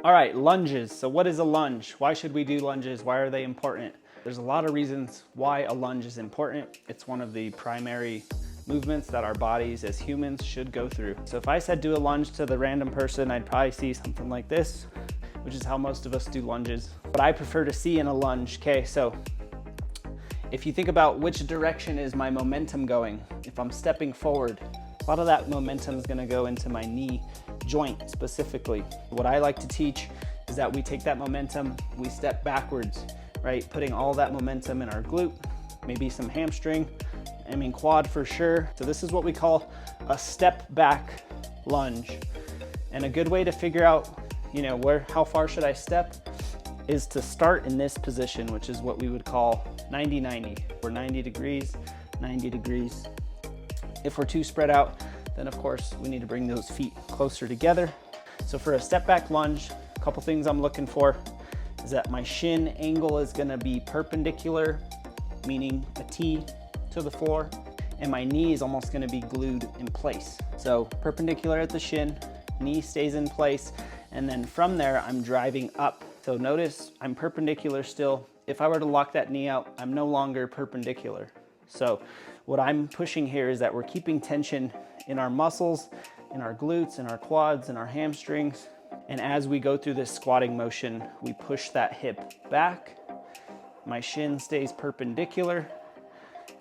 All right, lunges. So what is a lunge? Why should we do lunges? Why are they important? There's a lot of reasons why a lunge is important. It's one of the primary movements that our bodies as humans should go through. So if I said do a lunge to the random person, I'd probably see something like this, which is how most of us do lunges. What I prefer to see in a lunge, okay, so if you think about which direction is my momentum going, if I'm stepping forward, a lot of that momentum is gonna go into my knee joint specifically. What I like to teach is that we take that momentum, we step backwards, right? Putting all that momentum in our glute, maybe some hamstring, quad for sure. So this is what we call a step back lunge. And a good way to figure out, how far should I step is to start in this position, which is what we would call 90-90. We're 90 degrees, 90 degrees. If we're too spread out, then of course we need to bring those feet closer together. So for a step back lunge, a couple things I'm looking for is that my shin angle is gonna be perpendicular, meaning a T to the floor, and my knee is almost gonna be glued in place. So perpendicular at the shin, knee stays in place, and then from there I'm driving up. So notice I'm perpendicular still. If I were to lock that knee out, I'm no longer perpendicular. So what I'm pushing here is that we're keeping tension in our muscles, in our glutes, in our quads, in our hamstrings. And as we go through this squatting motion, we push that hip back. My shin stays perpendicular,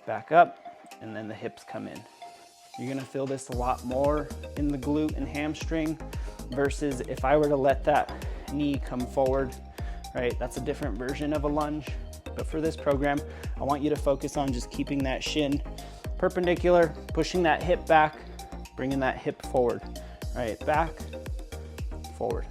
back up, and then the hips come in. You're gonna feel this a lot more in the glute and hamstring versus if I were to let that knee come forward, right? That's a different version of a lunge. But for this program, I want you to focus on just keeping that shin perpendicular, pushing that hip back, bringing that hip forward, right? Back, forward.